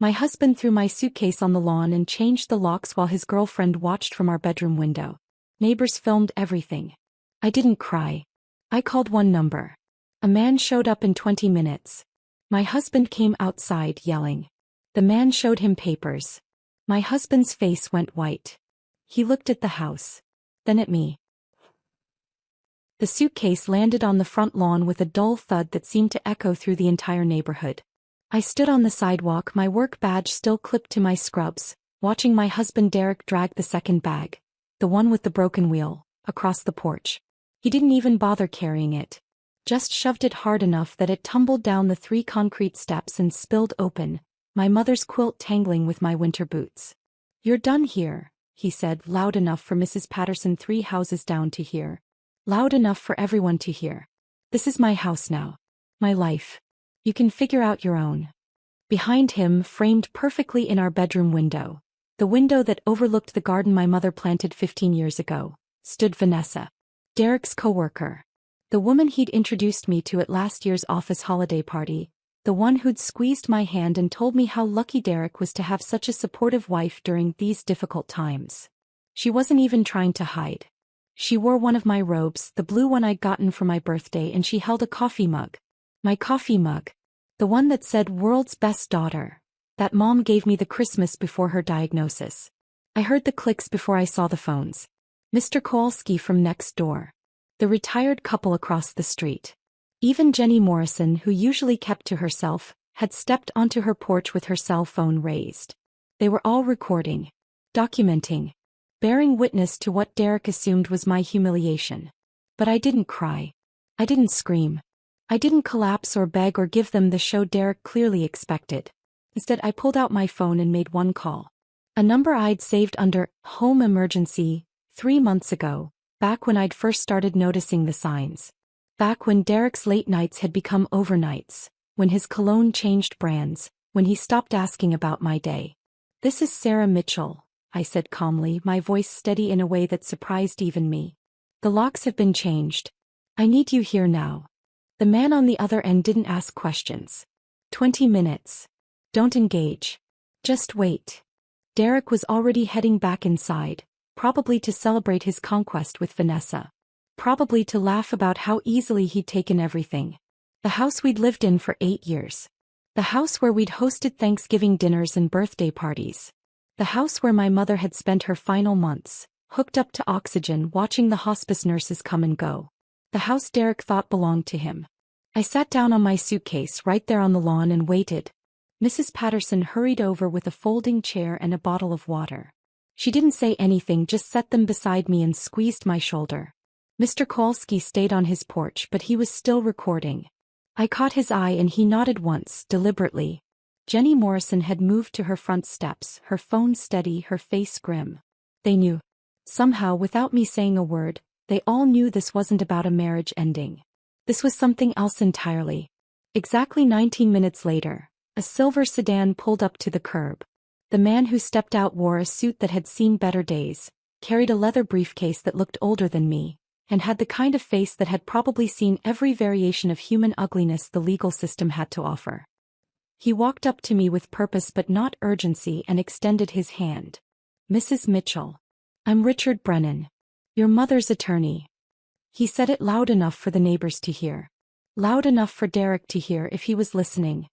My husband threw my suitcase on the lawn and changed the locks while his girlfriend watched from our bedroom window. Neighbors filmed everything. I didn't cry. I called one number. A man showed up in 20 minutes. My husband came outside yelling. The man showed him papers. My husband's face went white. He looked at the house. Then at me. The suitcase landed on the front lawn with a dull thud that seemed to echo through the entire neighborhood. I stood on the sidewalk, my work badge still clipped to my scrubs, watching my husband Derek drag the second bag, the one with the broken wheel, across the porch. He didn't even bother carrying it. Just shoved it hard enough that it tumbled down the 3 concrete steps and spilled open, my mother's quilt tangling with my winter boots. "You're done here," he said, loud enough for Mrs. Patterson 3 houses down to hear. Loud enough for everyone to hear. "This is my house now. My life. You can figure out your own." Behind him, framed perfectly in our bedroom window, the window that overlooked the garden my mother planted 15 years ago, stood Vanessa, Derek's coworker. The woman he'd introduced me to at last year's office holiday party, the one who'd squeezed my hand and told me how lucky Derek was to have such a supportive wife during these difficult times. She wasn't even trying to hide. She wore one of my robes, the blue one I'd gotten for my birthday, and she held a coffee mug. My coffee mug. The one that said "World's Best Daughter," that Mom gave me the Christmas before her diagnosis. I heard the clicks before I saw the phones. Mr. Kowalski from next door. The retired couple across the street. Even Jenny Morrison, who usually kept to herself, had stepped onto her porch with her cell phone raised. They were all recording, documenting, bearing witness to what Derek assumed was my humiliation. But I didn't cry. I didn't scream. I didn't collapse or beg or give them the show Derek clearly expected. Instead, I pulled out my phone and made one call. A number I'd saved under "Home Emergency" 3 months ago, back when I'd first started noticing the signs. Back when Derek's late nights had become overnights, when his cologne changed brands, when he stopped asking about my day. "This is Sarah Mitchell," I said calmly, my voice steady in a way that surprised even me. "The locks have been changed. I need you here now." The man on the other end didn't ask questions. 20 minutes. Don't engage. Just wait. Derek was already heading back inside, probably to celebrate his conquest with Vanessa. Probably to laugh about how easily he'd taken everything. The house we'd lived in for 8 years. The house where we'd hosted Thanksgiving dinners and birthday parties. The house where my mother had spent her final months, hooked up to oxygen watching the hospice nurses come and go. The house Derek thought belonged to him. I sat down on my suitcase right there on the lawn and waited. Mrs. Patterson hurried over with a folding chair and a bottle of water. She didn't say anything, just set them beside me and squeezed my shoulder. Mr. Kowalski stayed on his porch, but he was still recording. I caught his eye and he nodded once, deliberately. Jenny Morrison had moved to her front steps, her phone steady, her face grim. They knew. Somehow, without me saying a word, they all knew this wasn't about a marriage ending. This was something else entirely. Exactly 19 minutes later, a silver sedan pulled up to the curb. The man who stepped out wore a suit that had seen better days, carried a leather briefcase that looked older than me, and had the kind of face that had probably seen every variation of human ugliness the legal system had to offer. He walked up to me with purpose but not urgency and extended his hand. "Mrs. Mitchell. I'm Richard Brennan. Your mother's attorney." He said it loud enough for the neighbors to hear. Loud enough for Derek to hear if he was listening.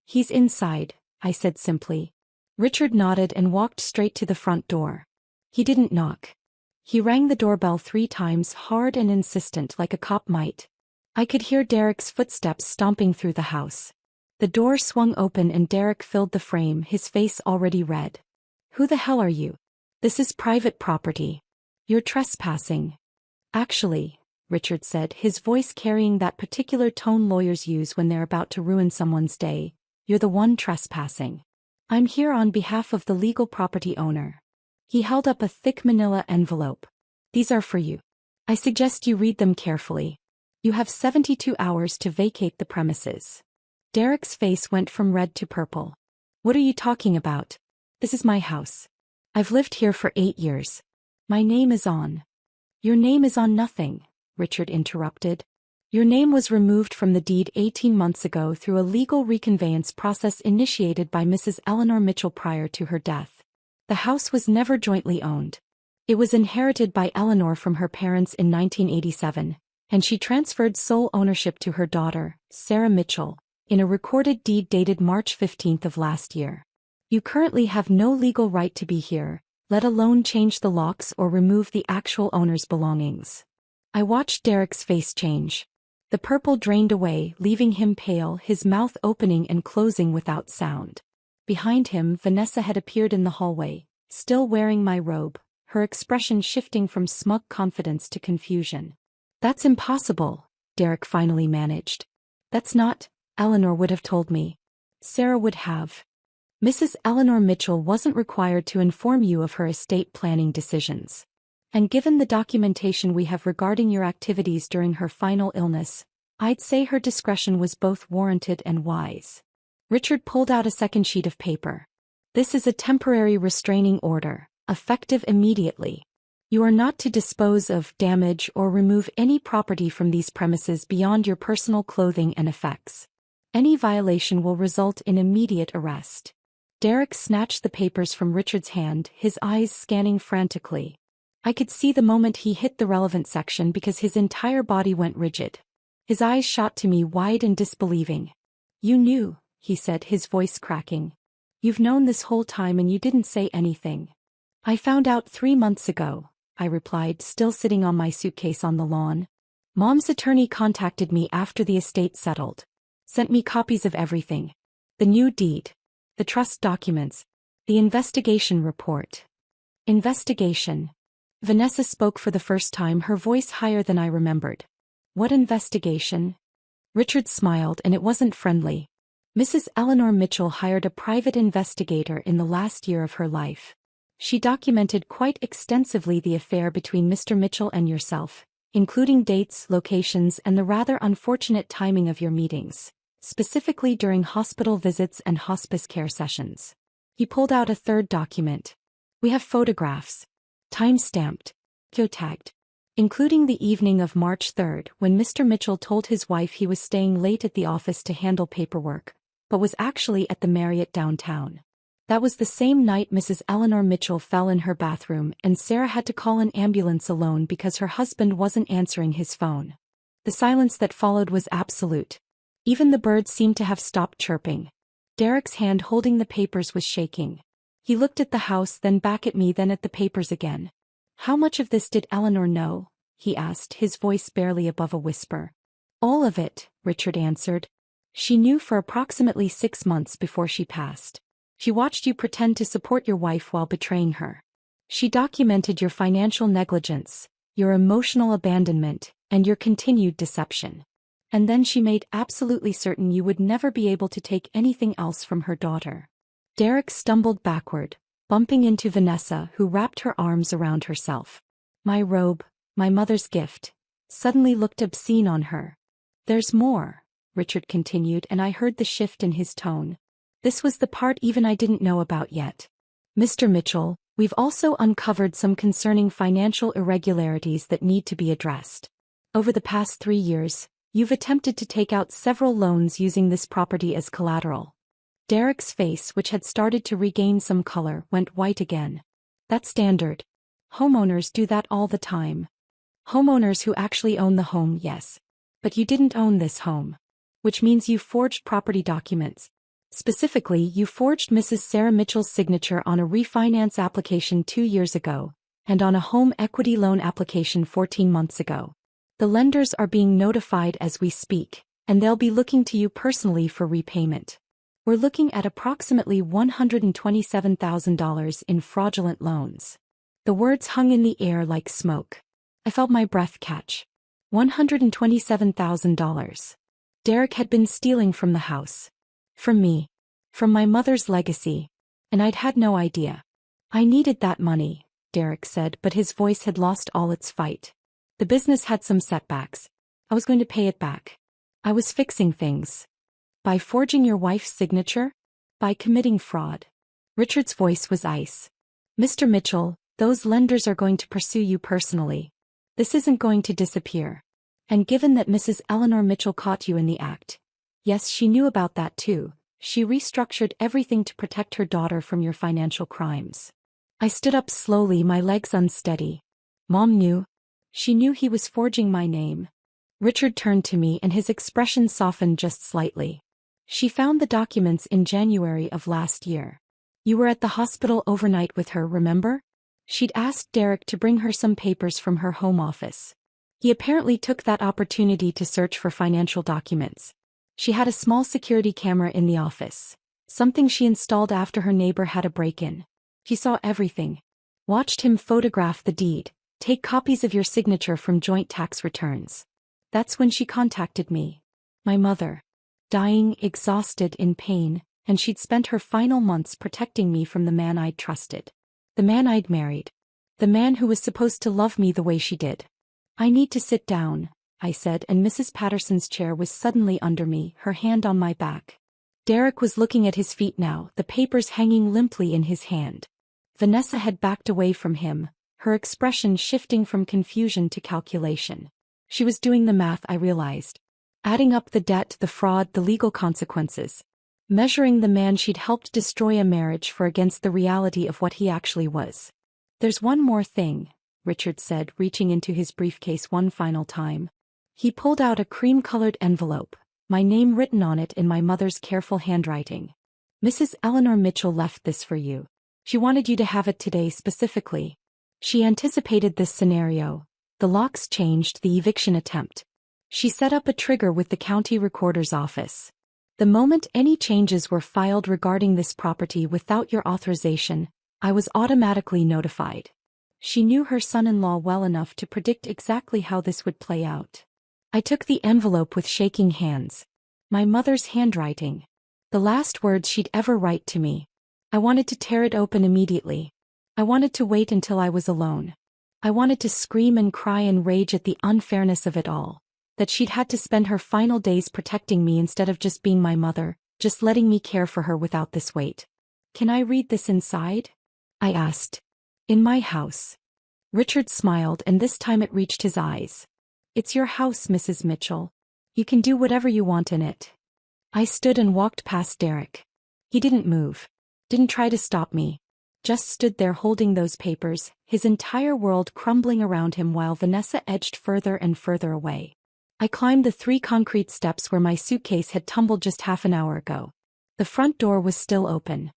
"He's inside," I said simply. Richard nodded and walked straight to the front door. He didn't knock. He rang the doorbell 3 times, hard and insistent like a cop might. I could hear Derek's footsteps stomping through the house. The door swung open and Derek filled the frame, his face already red. "Who the hell are you? This is private property. You're trespassing." "Actually," Richard said, his voice carrying that particular tone lawyers use when they're about to ruin someone's day, "you're the one trespassing. I'm here on behalf of the legal property owner." He held up a thick manila envelope. "These are for you. I suggest you read them carefully. You have 72 hours to vacate the premises." Derek's face went from red to purple. "What are you talking about? This is my house. I've lived here for 8 years. My name is on." "Your name is on nothing," Richard interrupted. Your name was removed from the deed 18 months ago through a legal reconveyance process initiated by Mrs. Eleanor Mitchell prior to her death. The house was never jointly owned. It was inherited by Eleanor from her parents in 1987, and she transferred sole ownership to her daughter, Sarah Mitchell, in a recorded deed dated March 15 of last year. You currently have no legal right to be here, let alone change the locks or remove the actual owner's belongings. I watched Derek's face change. The purple drained away, leaving him pale, his mouth opening and closing without sound. Behind him, Vanessa had appeared in the hallway, still wearing my robe, her expression shifting from smug confidence to confusion. "That's impossible," Derek finally managed. "That's not," Eleanor would have told me. Sarah would have. "Mrs. Eleanor Mitchell wasn't required to inform you of her estate planning decisions. And given the documentation we have regarding your activities during her final illness, I'd say her discretion was both warranted and wise." Richard pulled out a second sheet of paper. "This is a temporary restraining order, effective immediately. You are not to dispose of, damage, or remove any property from these premises beyond your personal clothing and effects. Any violation will result in immediate arrest." Derek snatched the papers from Richard's hand, his eyes scanning frantically. I could see the moment he hit the relevant section because his entire body went rigid. His eyes shot to me wide and disbelieving. "You knew," he said, his voice cracking. "You've known this whole time and you didn't say anything." "I found out 3 months ago," I replied, still sitting on my suitcase on the lawn. "Mom's attorney contacted me after the estate settled. Sent me copies of everything. The new deed. The trust documents. The investigation report." "Investigation?" Vanessa spoke for the first time, her voice higher than I remembered. "What investigation?" Richard smiled, and it wasn't friendly. "Mrs. Eleanor Mitchell hired a private investigator in the last year of her life. She documented quite extensively the affair between Mr. Mitchell and yourself, including dates, locations, and the rather unfortunate timing of your meetings, specifically during hospital visits and hospice care sessions." He pulled out a third document. "We have photographs. Time-stamped, geotagged, including the evening of March 3rd when Mr. Mitchell told his wife he was staying late at the office to handle paperwork, but was actually at the Marriott downtown. That was the same night Mrs. Eleanor Mitchell fell in her bathroom and Sarah had to call an ambulance alone because her husband wasn't answering his phone. The silence that followed was absolute. Even the birds seemed to have stopped chirping. Derek's hand holding the papers was shaking. He looked at the house, then back at me, then at the papers again. "How much of this did Eleanor know?" he asked, his voice barely above a whisper. "All of it," Richard answered. "She knew for approximately 6 months before she passed. She watched you pretend to support your wife while betraying her. She documented your financial negligence, your emotional abandonment, and your continued deception. And then she made absolutely certain you would never be able to take anything else from her daughter." Derek stumbled backward, bumping into Vanessa, who wrapped her arms around herself. My robe, my mother's gift, suddenly looked obscene on her. "There's more," Richard continued, and I heard the shift in his tone. "This was the part even I didn't know about yet. Mr. Mitchell, we've also uncovered some concerning financial irregularities that need to be addressed. Over the past 3 years, you've attempted to take out several loans using this property as collateral." Derek's face, which had started to regain some color, went white again. "That's standard. Homeowners do that all the time. Homeowners who actually own the home, yes. But you didn't own this home. Which means you forged property documents. Specifically, you forged Mrs. Sarah Mitchell's signature on a refinance application 2 years ago, and on a home equity loan application 14 months ago. The lenders are being notified as we speak, and they'll be looking to you personally for repayment. We're looking at approximately $127,000 in fraudulent loans." The words hung in the air like smoke. I felt my breath catch. $127,000. Derek had been stealing from the house. From me. From my mother's legacy. And I'd had no idea. "I needed that money," Derek said, but his voice had lost all its fight. "The business had some setbacks. I was going to pay it back. I was fixing things." "By forging your wife's signature? By committing fraud?" Richard's voice was ice. "Mr. Mitchell, those lenders are going to pursue you personally. This isn't going to disappear. And given that Mrs. Eleanor Mitchell caught you in the act. Yes, she knew about that too. She restructured everything to protect her daughter from your financial crimes. I stood up slowly, my legs unsteady. Mom knew. She knew he was forging my name. Richard turned to me and his expression softened just slightly. She found the documents in January of last year. You were at the hospital overnight with her, remember? She'd asked Derek to bring her some papers from her home office. He apparently took that opportunity to search for financial documents. She had a small security camera in the office. Something she installed after her neighbor had a break-in. He saw everything. Watched him photograph the deed, take copies of your signature from joint tax returns. That's when she contacted me. My mother. Dying, exhausted, in pain, and she'd spent her final months protecting me from the man I'd trusted. The man I'd married. The man who was supposed to love me the way she did. I need to sit down, I said, and Mrs. Patterson's chair was suddenly under me, her hand on my back. Derek was looking at his feet now, the papers hanging limply in his hand. Vanessa had backed away from him, her expression shifting from confusion to calculation. She was doing the math, I realized. Adding up the debt, the fraud, the legal consequences. Measuring the man she'd helped destroy a marriage for against the reality of what he actually was. There's one more thing, Richard said, reaching into his briefcase one final time. He pulled out a cream-colored envelope, my name written on it in my mother's careful handwriting. Mrs. Eleanor Mitchell left this for you. She wanted you to have it today specifically. She anticipated this scenario. The locks changed, the eviction attempt. She set up a trigger with the county recorder's office. The moment any changes were filed regarding this property without your authorization, I was automatically notified. She knew her son-in-law well enough to predict exactly how this would play out. I took the envelope with shaking hands. My mother's handwriting. The last words she'd ever write to me. I wanted to tear it open immediately. I wanted to wait until I was alone. I wanted to scream and cry and rage at the unfairness of it all. That she'd had to spend her final days protecting me instead of just being my mother, just letting me care for her without this weight. Can I read this inside? I asked. In my house. Richard smiled, and this time it reached his eyes. It's your house, Mrs. Mitchell. You can do whatever you want in it. I stood and walked past Derek. He didn't move. Didn't try to stop me. Just stood there holding those papers, his entire world crumbling around him while Vanessa edged further and further away. I climbed the 3 concrete steps where my suitcase had tumbled just half an hour ago. The front door was still open.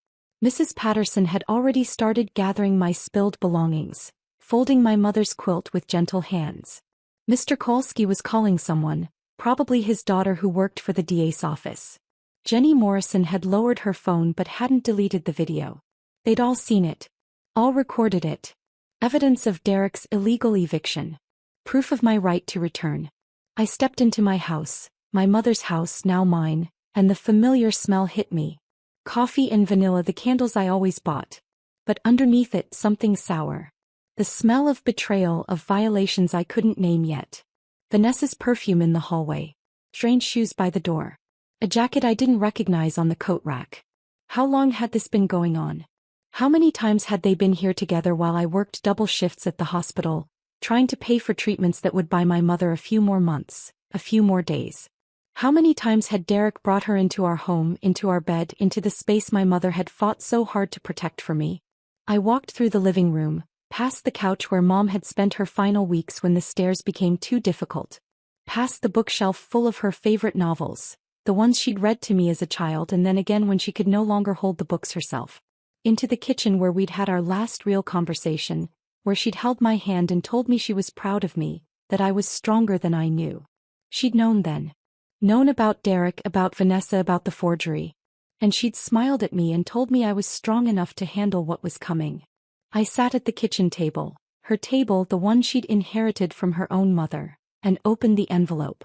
Mrs. Patterson had already started gathering my spilled belongings, folding my mother's quilt with gentle hands. Mr. Kolsky was calling someone, probably his daughter who worked for the DA's office. Jenny Morrison had lowered her phone but hadn't deleted the video. They'd all seen it. All recorded it. Evidence of Derek's illegal eviction. Proof of my right to return. I stepped into my house, my mother's house, now mine, and the familiar smell hit me. Coffee and vanilla, the candles I always bought. But underneath it, something sour. The smell of betrayal, of violations I couldn't name yet. Vanessa's perfume in the hallway. Strange shoes by the door. A jacket I didn't recognize on the coat rack. How long had this been going on? How many times had they been here together while I worked double shifts at the hospital, trying to pay for treatments that would buy my mother a few more months, a few more days? How many times had Derek brought her into our home, into our bed, into the space my mother had fought so hard to protect for me? I walked through the living room, past the couch where Mom had spent her final weeks when the stairs became too difficult. Past the bookshelf full of her favorite novels, the ones she'd read to me as a child and then again when she could no longer hold the books herself. Into the kitchen where we'd had our last real conversation, where she'd held my hand and told me she was proud of me, that I was stronger than I knew. She'd known then. Known about Derek, about Vanessa, about the forgery. And she'd smiled at me and told me I was strong enough to handle what was coming. I sat at the kitchen table, her table, the one she'd inherited from her own mother, and opened the envelope.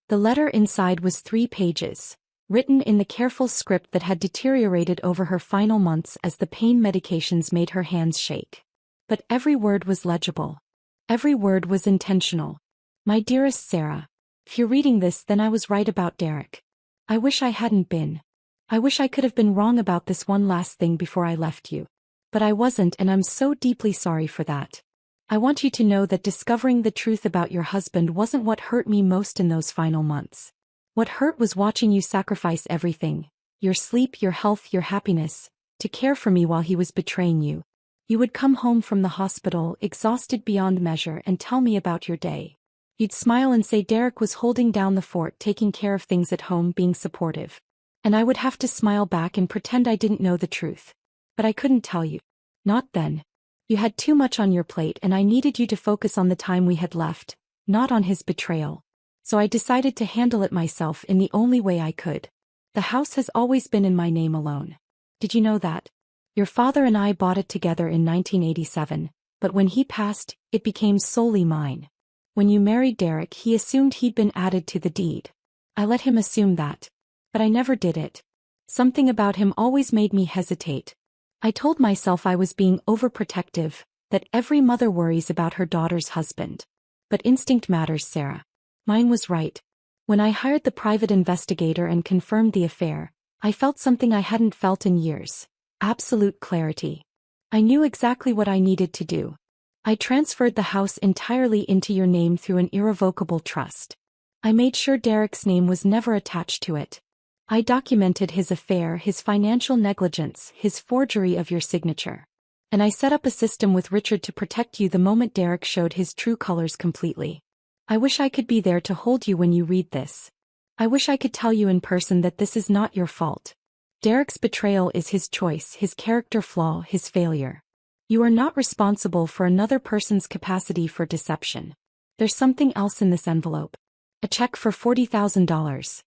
The letter inside was 3 pages. Written in the careful script that had deteriorated over her final months as the pain medications made her hands shake. But every word was legible. Every word was intentional. My dearest Sarah, if you're reading this, then I was right about Derek. I wish I hadn't been. I wish I could have been wrong about this one last thing before I left you. But I wasn't, and I'm so deeply sorry for that. I want you to know that discovering the truth about your husband wasn't what hurt me most in those final months. What hurt was watching you sacrifice everything, your sleep, your health, your happiness, to care for me while he was betraying you. You would come home from the hospital, exhausted beyond measure, and tell me about your day. You'd smile and say Derek was holding down the fort, taking care of things at home, being supportive. And I would have to smile back and pretend I didn't know the truth. But I couldn't tell you. Not then. You had too much on your plate and I needed you to focus on the time we had left, not on his betrayal. So I decided to handle it myself in the only way I could. The house has always been in my name alone. Did you know that? Your father and I bought it together in 1987, but when he passed, it became solely mine. When you married Derek, he assumed he'd been added to the deed. I let him assume that. But I never did it. Something about him always made me hesitate. I told myself I was being overprotective, that every mother worries about her daughter's husband. But instinct matters, Sarah. Mine was right. When I hired the private investigator and confirmed the affair, I felt something I hadn't felt in years. Absolute clarity. I knew exactly what I needed to do. I transferred the house entirely into your name through an irrevocable trust. I made sure Derek's name was never attached to it. I documented his affair, his financial negligence, his forgery of your signature. And I set up a system with Richard to protect you the moment Derek showed his true colors completely. I wish I could be there to hold you when you read this. I wish I could tell you in person that this is not your fault. Derek's betrayal is his choice, his character flaw, his failure. You are not responsible for another person's capacity for deception. There's something else in this envelope. A check for $40,000.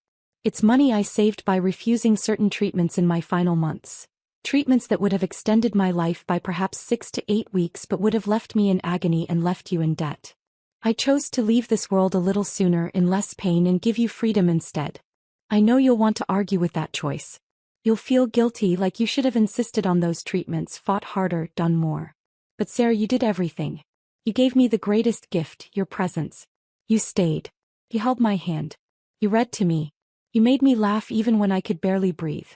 It's money I saved by refusing certain treatments in my final months. Treatments that would have extended my life by perhaps 6 to 8 weeks but would have left me in agony and left you in debt. I chose to leave this world a little sooner in less pain and give you freedom instead. I know you'll want to argue with that choice. You'll feel guilty, like you should have insisted on those treatments, fought harder, done more. But Sarah, you did everything. You gave me the greatest gift, your presence. You stayed. You held my hand. You read to me. You made me laugh even when I could barely breathe.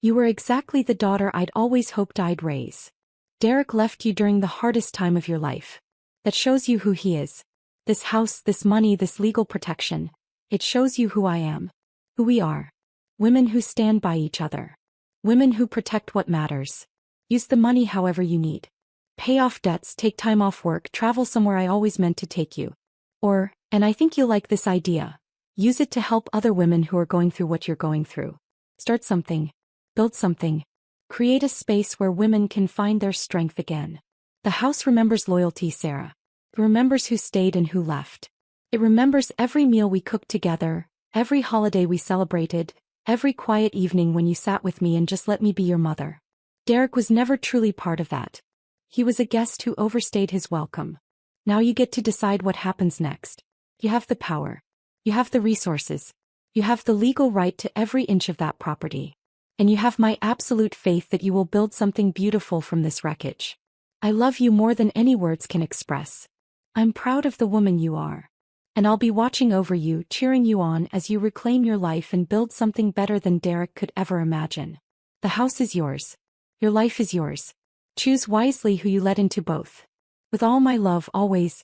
You were exactly the daughter I'd always hoped I'd raise. Derek left you during the hardest time of your life. That shows you who he is. This house, this money, this legal protection. It shows you who I am. Who we are. Women who stand by each other. Women who protect what matters. Use the money however you need. Pay off debts, take time off work, travel somewhere I always meant to take you. Or, and I think you'll like this idea. Use it to help other women who are going through what you're going through. Start something. Build something. Create a space where women can find their strength again. The house remembers loyalty, Sarah. It remembers who stayed and who left. It remembers every meal we cooked together, every holiday we celebrated, every quiet evening when you sat with me and just let me be your mother. Derek was never truly part of that. He was a guest who overstayed his welcome. Now you get to decide what happens next. You have the power. You have the resources. You have the legal right to every inch of that property. And you have my absolute faith that you will build something beautiful from this wreckage. I love you more than any words can express. I'm proud of the woman you are. And I'll be watching over you, cheering you on as you reclaim your life and build something better than Derek could ever imagine. The house is yours. Your life is yours. Choose wisely who you let into both. With all my love, always.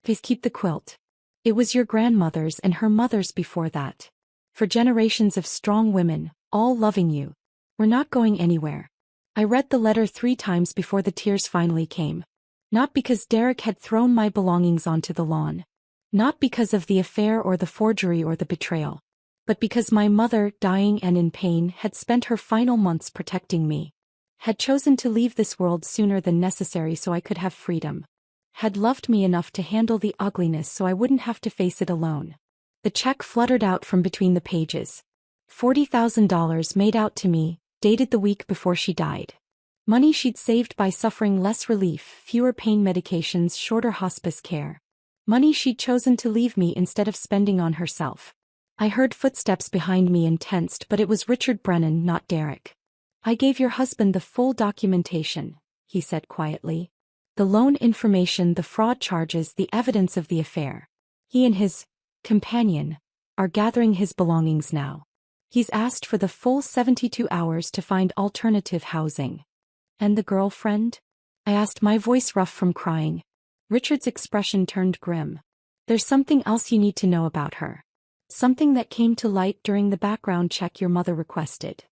Please keep the quilt. It was your grandmother's and her mother's before that. For generations of strong women, all loving you. We're not going anywhere. I read the letter 3 times before the tears finally came. Not because Derek had thrown my belongings onto the lawn. Not because of the affair or the forgery or the betrayal. But because my mother, dying and in pain, had spent her final months protecting me. Had chosen to leave this world sooner than necessary so I could have freedom. Had loved me enough to handle the ugliness so I wouldn't have to face it alone. The check fluttered out from between the pages. $40,000 made out to me, dated the week before she died. Money she'd saved by suffering less relief, fewer pain medications, shorter hospice care. Money she'd chosen to leave me instead of spending on herself. I heard footsteps behind me and tensed, but it was Richard Brennan, not Derek. I gave your husband the full documentation, he said quietly. The loan information, the fraud charges, the evidence of the affair. He and his companion are gathering his belongings now. He's asked for the full 72 hours to find alternative housing. And the girlfriend? I asked, my voice rough from crying. Richard's expression turned grim. There's something else you need to know about her. Something that came to light during the background check your mother requested.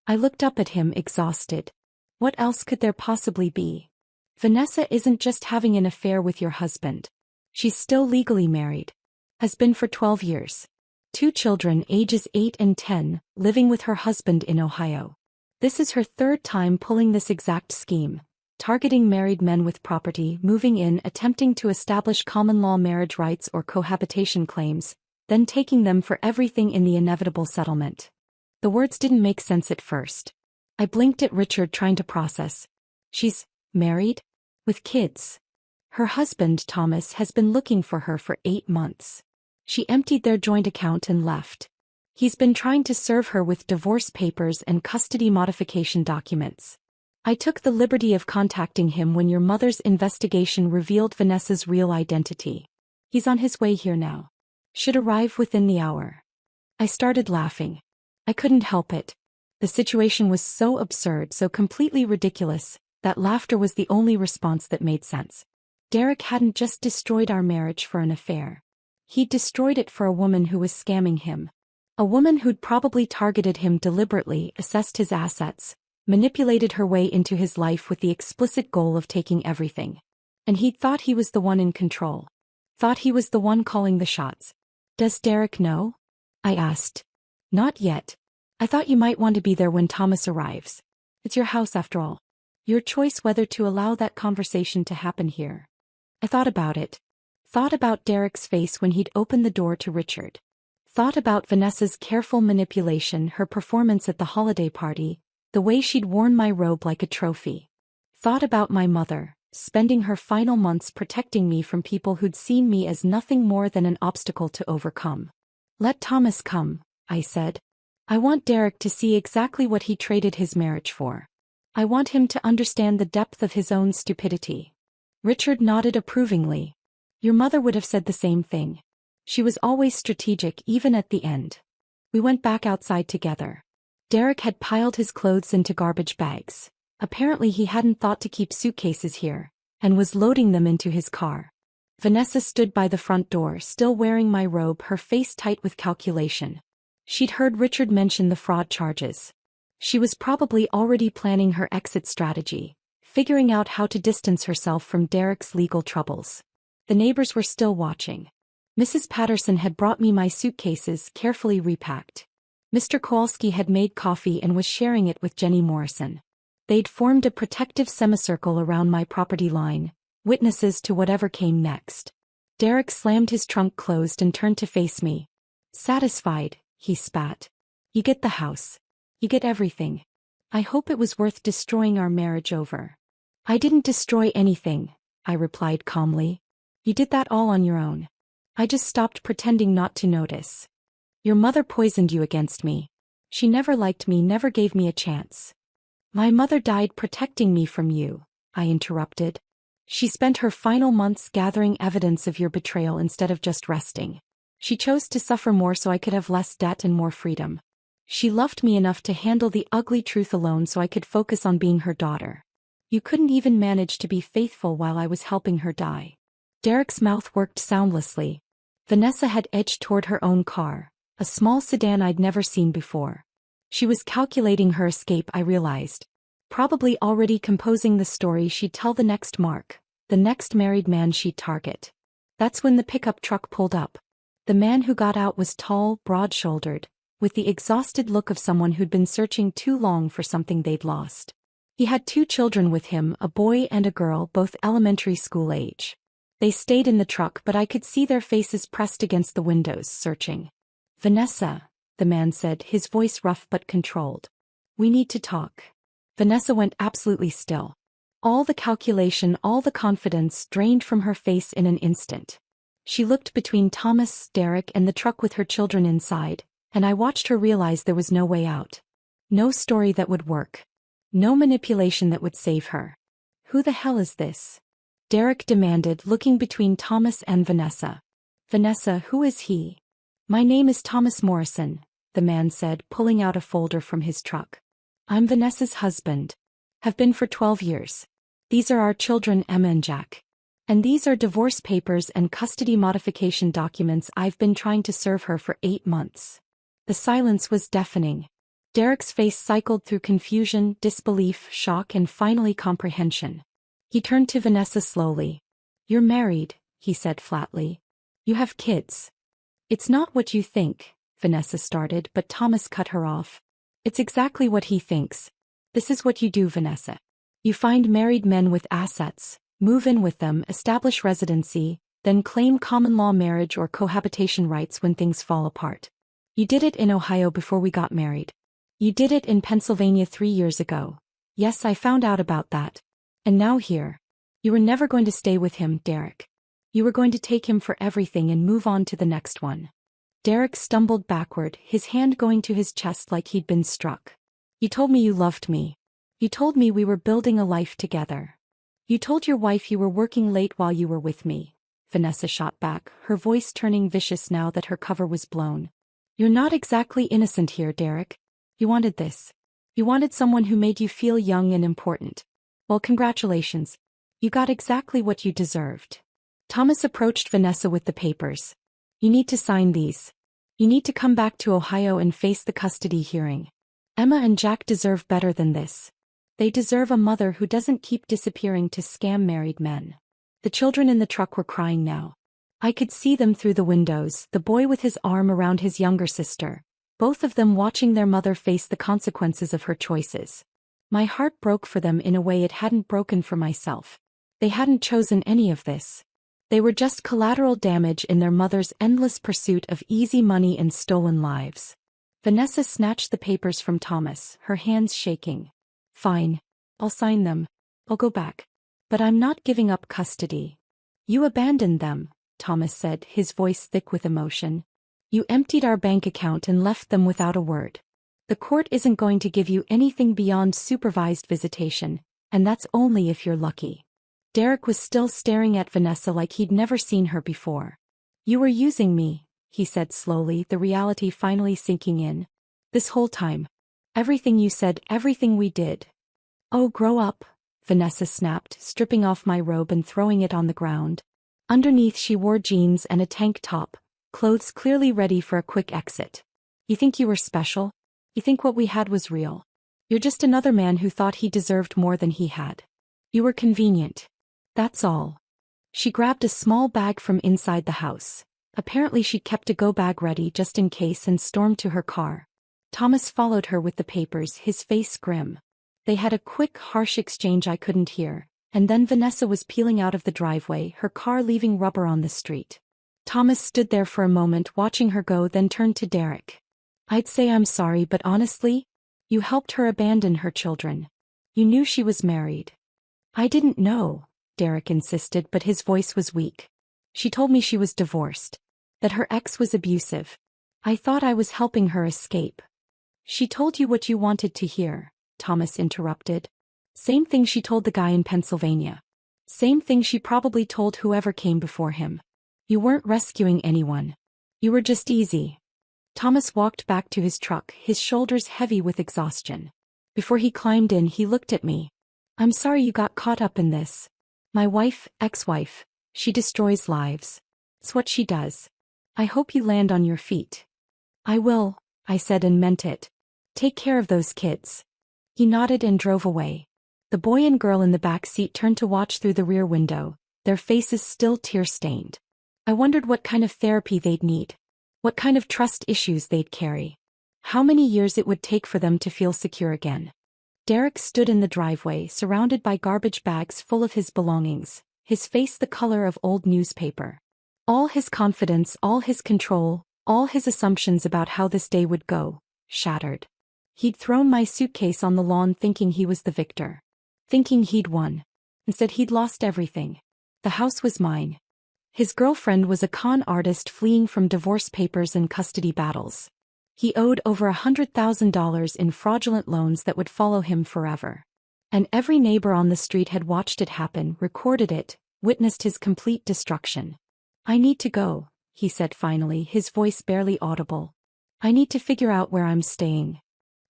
I looked up at him, exhausted. What else could there possibly be? Vanessa isn't just having an affair with your husband. She's still legally married. Has been for 12 years. 2 children, ages 8 and 10, living with her husband in Ohio. This is her 3rd time pulling this exact scheme, targeting married men with property, moving in, attempting to establish common law marriage rights or cohabitation claims, then taking them for everything in the inevitable settlement. The words didn't make sense at first. I blinked at Richard, trying to process. She's married? With kids. Her husband, Thomas, has been looking for her for 8 months. She emptied their joint account and left. He's been trying to serve her with divorce papers and custody modification documents. I took the liberty of contacting him when your mother's investigation revealed Vanessa's real identity. He's on his way here now. Should arrive within the hour. I started laughing. I couldn't help it. The situation was so absurd, so completely ridiculous, that laughter was the only response that made sense. Derek hadn't just destroyed our marriage for an affair. He'd destroyed it for a woman who was scamming him. A woman who'd probably targeted him deliberately, assessed his assets, manipulated her way into his life with the explicit goal of taking everything. And he'd thought he was the one in control. Thought he was the one calling the shots. Does Derek know? I asked. Not yet. I thought you might want to be there when Thomas arrives. It's your house after all. Your choice whether to allow that conversation to happen here. I thought about it. Thought about Derek's face when he'd opened the door to Richard. Thought about Vanessa's careful manipulation, her performance at the holiday party, the way she'd worn my robe like a trophy. Thought about my mother, spending her final months protecting me from people who'd seen me as nothing more than an obstacle to overcome. Let Thomas come, I said. I want Derek to see exactly what he traded his marriage for. I want him to understand the depth of his own stupidity. Richard nodded approvingly. Your mother would have said the same thing. She was always strategic, even at the end. We went back outside together. Derek had piled his clothes into garbage bags. Apparently he hadn't thought to keep suitcases here, and was loading them into his car. Vanessa stood by the front door, still wearing my robe, her face tight with calculation. She'd heard Richard mention the fraud charges. She was probably already planning her exit strategy, figuring out how to distance herself from Derek's legal troubles. The neighbors were still watching. Mrs. Patterson had brought me my suitcases, carefully repacked. Mr. Kowalski had made coffee and was sharing it with Jenny Morrison. They'd formed a protective semicircle around my property line, witnesses to whatever came next. Derek slammed his trunk closed and turned to face me. Satisfied, he spat. You get the house. You get everything. I hope it was worth destroying our marriage over. I didn't destroy anything, I replied calmly. You did that all on your own. I just stopped pretending not to notice. Your mother poisoned you against me. She never liked me, never gave me a chance. My mother died protecting me from you, I interrupted. She spent her final months gathering evidence of your betrayal instead of just resting. She chose to suffer more so I could have less debt and more freedom. She loved me enough to handle the ugly truth alone so I could focus on being her daughter. You couldn't even manage to be faithful while I was helping her die. Derek's mouth worked soundlessly. Vanessa had edged toward her own car, a small sedan I'd never seen before. She was calculating her escape, I realized. Probably already composing the story she'd tell the next Mark, the next married man she'd target. That's when the pickup truck pulled up. The man who got out was tall, broad-shouldered, with the exhausted look of someone who'd been searching too long for something they'd lost. He had 2 children with him, a boy and a girl, both elementary school age. They stayed in the truck, but I could see their faces pressed against the windows, searching. Vanessa, the man said, his voice rough but controlled. We need to talk. Vanessa went absolutely still. All the calculation, all the confidence drained from her face in an instant. She looked between Thomas, Derek, and the truck with her children inside, and I watched her realize there was no way out. No story that would work. No manipulation that would save her. Who the hell is this? Derek demanded, looking between Thomas and Vanessa. Vanessa, who is he? My name is Thomas Morrison, the man said, pulling out a folder from his truck. I'm Vanessa's husband. Have been for 12 years. These are our children, Emma and Jack. And these are divorce papers and custody modification documents I've been trying to serve her for 8 months. The silence was deafening. Derek's face cycled through confusion, disbelief, shock, and finally comprehension. He turned to Vanessa slowly. "You're married," he said flatly. "You have kids." "It's not what you think," Vanessa started, but Thomas cut her off. "It's exactly what he thinks. This is what you do, Vanessa. You find married men with assets, move in with them, establish residency, then claim common law marriage or cohabitation rights when things fall apart. You did it in Ohio before we got married. You did it in Pennsylvania 3 years ago. Yes, I found out about that. And now here. You were never going to stay with him, Derek. You were going to take him for everything and move on to the next one." Derek stumbled backward, his hand going to his chest like he'd been struck. "You told me you loved me. You told me we were building a life together. You told your wife you were working late while you were with me." Vanessa shot back, her voice turning vicious now that her cover was blown. "You're not exactly innocent here, Derek. You wanted this. You wanted someone who made you feel young and important. Well, congratulations. You got exactly what you deserved." Thomas approached Vanessa with the papers. "You need to sign these. You need to come back to Ohio and face the custody hearing. Emma and Jack deserve better than this. They deserve a mother who doesn't keep disappearing to scam married men." The children in the truck were crying now. I could see them through the windows, the boy with his arm around his younger sister, both of them watching their mother face the consequences of her choices. My heart broke for them in a way it hadn't broken for myself. They hadn't chosen any of this. They were just collateral damage in their mother's endless pursuit of easy money and stolen lives. Vanessa snatched the papers from Thomas, her hands shaking. "Fine. I'll sign them. I'll go back. But I'm not giving up custody." "You abandoned them," Thomas said, his voice thick with emotion. "You emptied our bank account and left them without a word. The court isn't going to give you anything beyond supervised visitation, and that's only if you're lucky." Derek was still staring at Vanessa like he'd never seen her before. "You were using me," he said slowly, the reality finally sinking in. "This whole time. Everything you said, everything we did." "Oh, grow up," Vanessa snapped, stripping off my robe and throwing it on the ground. Underneath she wore jeans and a tank top, clothes clearly ready for a quick exit. "You think you were special? You think what we had was real? You're just another man who thought he deserved more than he had. You were convenient. That's all." She grabbed a small bag from inside the house. Apparently she'd kept a go bag ready just in case and stormed to her car. Thomas followed her with the papers, his face grim. They had a quick, harsh exchange I couldn't hear, and then Vanessa was peeling out of the driveway, her car leaving rubber on the street. Thomas stood there for a moment watching her go, then turned to Derek. "I'd say I'm sorry, but honestly, you helped her abandon her children. You knew she was married." "I didn't know," Derek insisted, but his voice was weak. "She told me she was divorced. That her ex was abusive. I thought I was helping her escape." "She told you what you wanted to hear," Thomas interrupted. "Same thing she told the guy in Pennsylvania. Same thing she probably told whoever came before him. You weren't rescuing anyone. You were just easy." Thomas walked back to his truck, his shoulders heavy with exhaustion. Before he climbed in, he looked at me. "I'm sorry you got caught up in this. My wife, ex-wife, she destroys lives. It's what she does. I hope you land on your feet." "I will," I said and meant it. "Take care of those kids." He nodded and drove away. The boy and girl in the back seat turned to watch through the rear window, their faces still tear-stained. I wondered what kind of therapy they'd need. What kind of trust issues they'd carry. How many years it would take for them to feel secure again. Derek stood in the driveway, surrounded by garbage bags full of his belongings, his face the color of old newspaper. All his confidence, all his control, all his assumptions about how this day would go, shattered. He'd thrown my suitcase on the lawn thinking he was the victor. Thinking he'd won. Instead he'd lost everything. The house was mine. His girlfriend was a con artist fleeing from divorce papers and custody battles. He owed over $100,000 in fraudulent loans that would follow him forever. And every neighbor on the street had watched it happen, recorded it, witnessed his complete destruction. "I need to go," he said finally, his voice barely audible. "I need to figure out where I'm staying."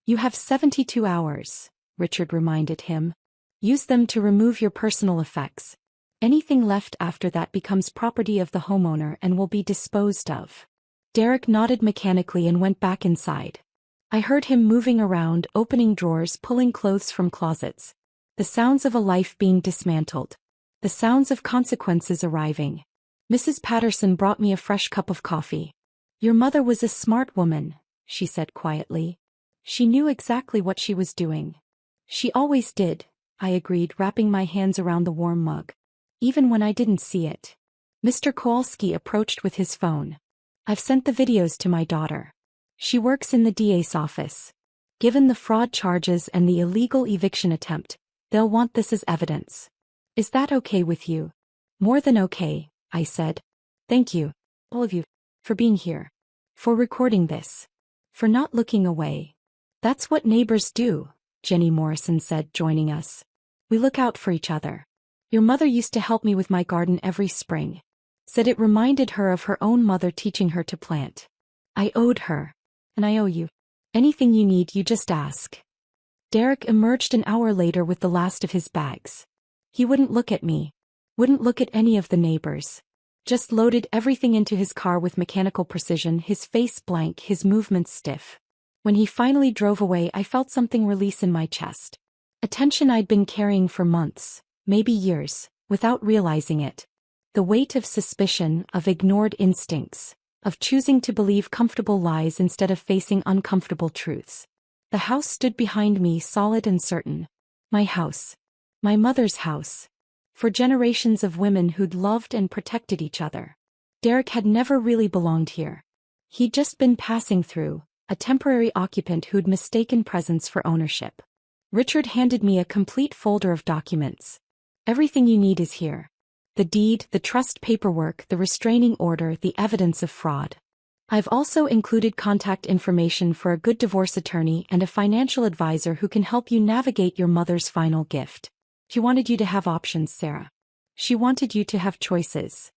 "You have 72 hours, Richard reminded him. "Use them to remove your personal effects. Anything left after that becomes property of the homeowner and will be disposed of. Derek nodded mechanically and went back inside. I heard him moving around, opening drawers, pulling clothes from closets. The sounds of a life being dismantled. The sounds of consequences arriving. Mrs. Patterson brought me a fresh cup of coffee. "Your mother was a smart woman," she said quietly. "She knew exactly what she was doing." "She always did," I agreed, wrapping my hands around the warm mug. "Even when I didn't see it." Mr. Kowalski approached with his phone. "I've sent the videos to my daughter. She works in the DA's office. Given the fraud charges and the illegal eviction attempt, they'll want this as evidence. Is that okay with you?" "More than okay," I said. "Thank you, all of you, for being here. For recording this. For not looking away." "That's what neighbors do," Jenny Morrison said, joining us. "We look out for each other. Your mother used to help me with my garden every spring. Said it reminded her of her own mother teaching her to plant. I owed her. And I owe you. Anything you need, you just ask." Derek emerged an hour later with the last of his bags. He wouldn't look at me. Wouldn't look at any of the neighbors. Just loaded everything into his car with mechanical precision, his face blank, his movements stiff. When he finally drove away, I felt something release in my chest. A tension I'd been carrying for months, maybe years, without realizing it. The weight of suspicion, of ignored instincts, of choosing to believe comfortable lies instead of facing uncomfortable truths. The house stood behind me, solid and certain. My house. My mother's house. For generations of women who'd loved and protected each other. Derek had never really belonged here. He'd just been passing through, a temporary occupant who'd mistaken presence for ownership. Richard handed me a complete folder of documents. "Everything you need is here. The deed, the trust paperwork, the restraining order, the evidence of fraud. I've also included contact information for a good divorce attorney and a financial advisor who can help you navigate your mother's final gift. She wanted you to have options, Sarah. She wanted you to have choices."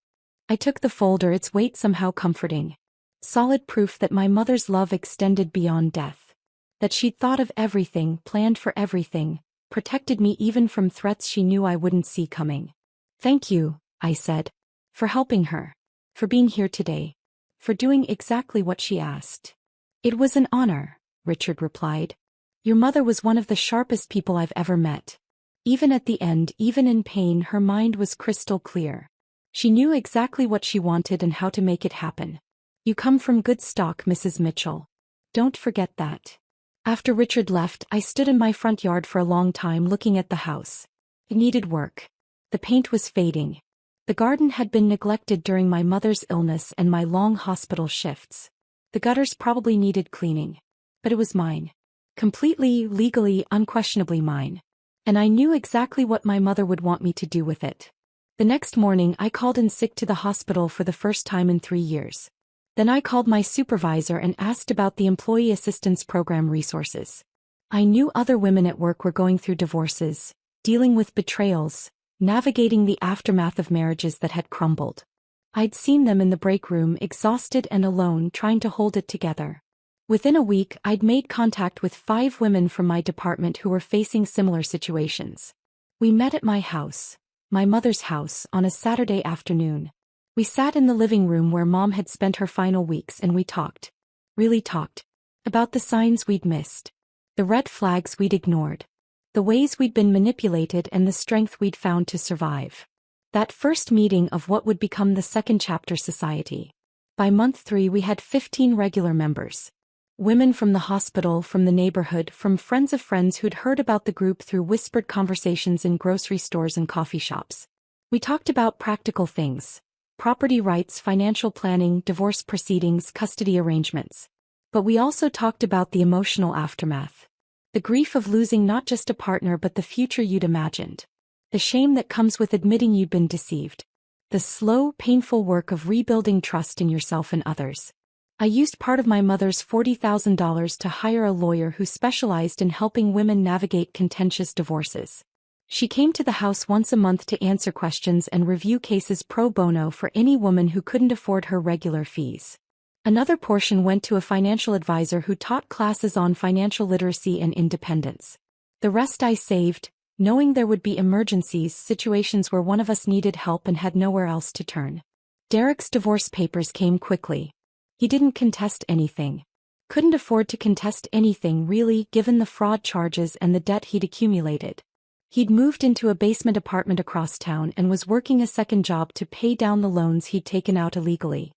I took the folder, its weight somehow comforting. Solid proof that my mother's love extended beyond death. That she'd thought of everything, planned for everything, protected me even from threats she knew I wouldn't see coming. "Thank you," I said. "For helping her. For being here today. For doing exactly what she asked." "It was an honor," Richard replied. "Your mother was one of the sharpest people I've ever met. Even at the end, even in pain, her mind was crystal clear. She knew exactly what she wanted and how to make it happen. You come from good stock, Mrs. Mitchell. Don't forget that." After Richard left, I stood in my front yard for a long time looking at the house. It needed work. The paint was fading. The garden had been neglected during my mother's illness and my long hospital shifts. The gutters probably needed cleaning. But it was mine. Completely, legally, unquestionably mine. And I knew exactly what my mother would want me to do with it. The next morning, I called in sick to the hospital for the first time in 3 years. Then I called my supervisor and asked about the Employee Assistance Program resources. I knew other women at work were going through divorces, dealing with betrayals, navigating the aftermath of marriages that had crumbled. I'd seen them in the break room, exhausted and alone, trying to hold it together. Within a week, I'd made contact with 5 women from my department who were facing similar situations. We met at my house, my mother's house, on a Saturday afternoon. We sat in the living room where Mom had spent her final weeks, and we talked. Really talked. About the signs we'd missed. The red flags we'd ignored. The ways we'd been manipulated and the strength we'd found to survive. That first meeting of what would become the second chapter society. By month 3 we had 15 regular members. Women from the hospital, from the neighborhood, from friends of friends who'd heard about the group through whispered conversations in grocery stores and coffee shops. We talked about practical things. Property rights, financial planning, divorce proceedings, custody arrangements. But we also talked about the emotional aftermath. The grief of losing not just a partner but the future you'd imagined. The shame that comes with admitting you'd been deceived. The slow, painful work of rebuilding trust in yourself and others. I used part of my mother's $40,000 to hire a lawyer who specialized in helping women navigate contentious divorces. She came to the house once a month to answer questions and review cases pro bono for any woman who couldn't afford her regular fees. Another portion went to a financial advisor who taught classes on financial literacy and independence. The rest I saved, knowing there would be emergencies, situations where one of us needed help and had nowhere else to turn. Derek's divorce papers came quickly. He didn't contest anything. Couldn't afford to contest anything really, given the fraud charges and the debt he'd accumulated. He'd moved into a basement apartment across town and was working a second job to pay down the loans he'd taken out illegally.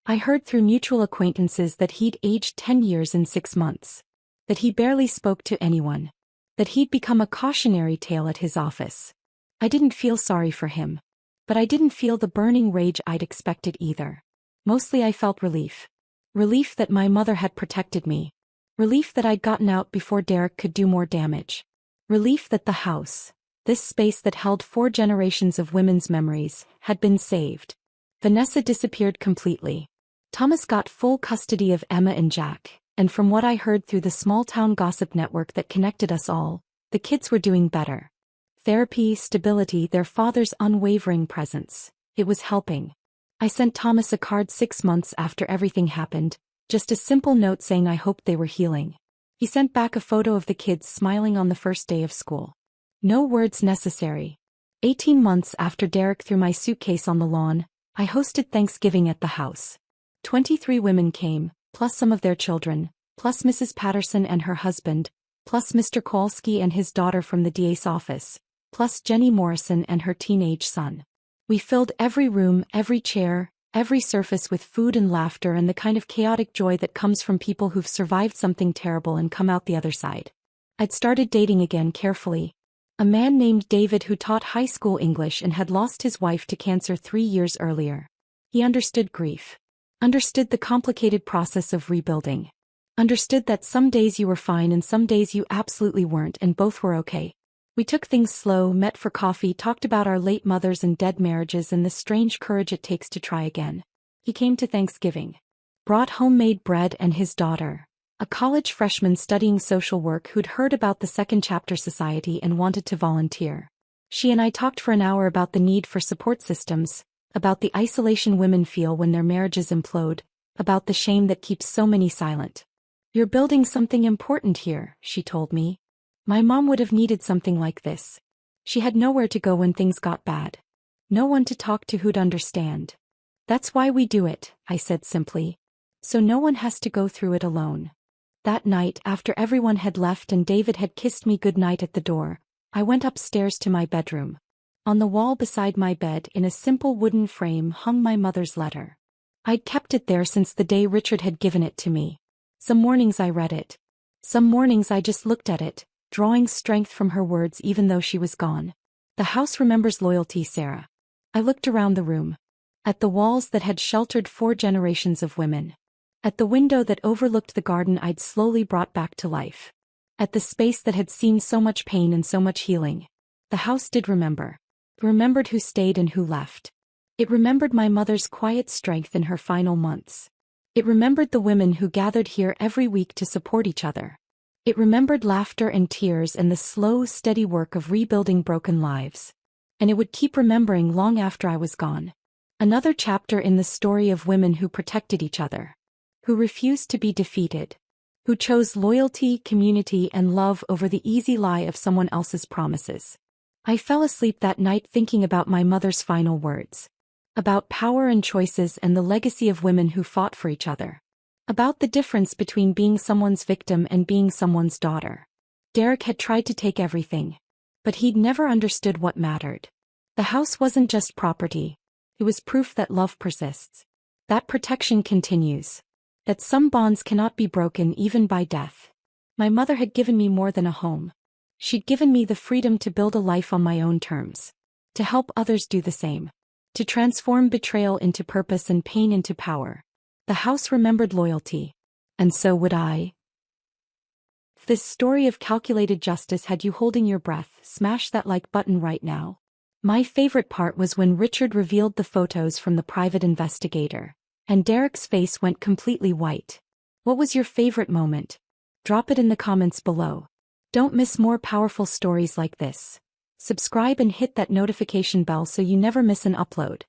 I heard through mutual acquaintances that he'd aged 10 years in 6 months. That he barely spoke to anyone. That he'd become a cautionary tale at his office. I didn't feel sorry for him. But I didn't feel the burning rage I'd expected either. Mostly I felt relief. Relief that my mother had protected me. Relief that I'd gotten out before Derek could do more damage. Relief that the house, this space that held 4 generations of women's memories, had been saved. Vanessa disappeared completely. Thomas got full custody of Emma and Jack, and from what I heard through the small-town gossip network that connected us all, the kids were doing better. Therapy, stability, their father's unwavering presence. It was helping. I sent Thomas a card 6 months after everything happened, just a simple note saying I hoped they were healing. He sent back a photo of the kids smiling on the first day of school. No words necessary. 18 months after Derek threw my suitcase on the lawn, I hosted Thanksgiving at the house. 23 women came, plus some of their children, plus Mrs. Patterson and her husband, plus Mr. Kowalski and his daughter from the DA's office, plus Jenny Morrison and her teenage son. We filled every room, every chair, every surface with food and laughter and the kind of chaotic joy that comes from people who've survived something terrible and come out the other side. I'd started dating again carefully. A man named David who taught high school English and had lost his wife to cancer 3 years earlier. He understood grief. Understood the complicated process of rebuilding. Understood that some days you were fine and some days you absolutely weren't, and both were okay. We took things slow, met for coffee, talked about our late mothers and dead marriages and the strange courage it takes to try again. He came to Thanksgiving. Brought homemade bread and his daughter, a college freshman studying social work who'd heard about the Second Chapter Society and wanted to volunteer. She and I talked for an hour about the need for support systems, about the isolation women feel when their marriages implode, about the shame that keeps so many silent. "You're building something important here," she told me. "My mom would have needed something like this. She had nowhere to go when things got bad. No one to talk to who'd understand. That's why we do it," I said simply. "So no one has to go through it alone." That night, after everyone had left and David had kissed me goodnight at the door, I went upstairs to my bedroom. On the wall beside my bed in a simple wooden frame hung my mother's letter. I'd kept it there since the day Richard had given it to me. Some mornings I read it. Some mornings I just looked at it, drawing strength from her words even though she was gone. "The house remembers loyalty, Sarah." I looked around the room. At the walls that had sheltered 4 generations of women. At the window that overlooked the garden I'd slowly brought back to life. At the space that had seen so much pain and so much healing. The house did remember. It remembered who stayed and who left. It remembered my mother's quiet strength in her final months. It remembered the women who gathered here every week to support each other. It remembered laughter and tears and the slow, steady work of rebuilding broken lives. And it would keep remembering long after I was gone. Another chapter in the story of women who protected each other. Who refused to be defeated. Who chose loyalty, community, and love over the easy lie of someone else's promises. I fell asleep that night thinking about my mother's final words. About power and choices and the legacy of women who fought for each other. About the difference between being someone's victim and being someone's daughter. Derek had tried to take everything. But he'd never understood what mattered. The house wasn't just property. It was proof that love persists. That protection continues. That some bonds cannot be broken even by death. My mother had given me more than a home. She'd given me the freedom to build a life on my own terms. To help others do the same. To transform betrayal into purpose and pain into power. The house remembered loyalty. And so would I. If this story of calculated justice had you holding your breath, smash that like button right now. My favorite part was when Richard revealed the photos from the private investigator. And Derek's face went completely white. What was your favorite moment? Drop it in the comments below. Don't miss more powerful stories like this. Subscribe and hit that notification bell so you never miss an upload.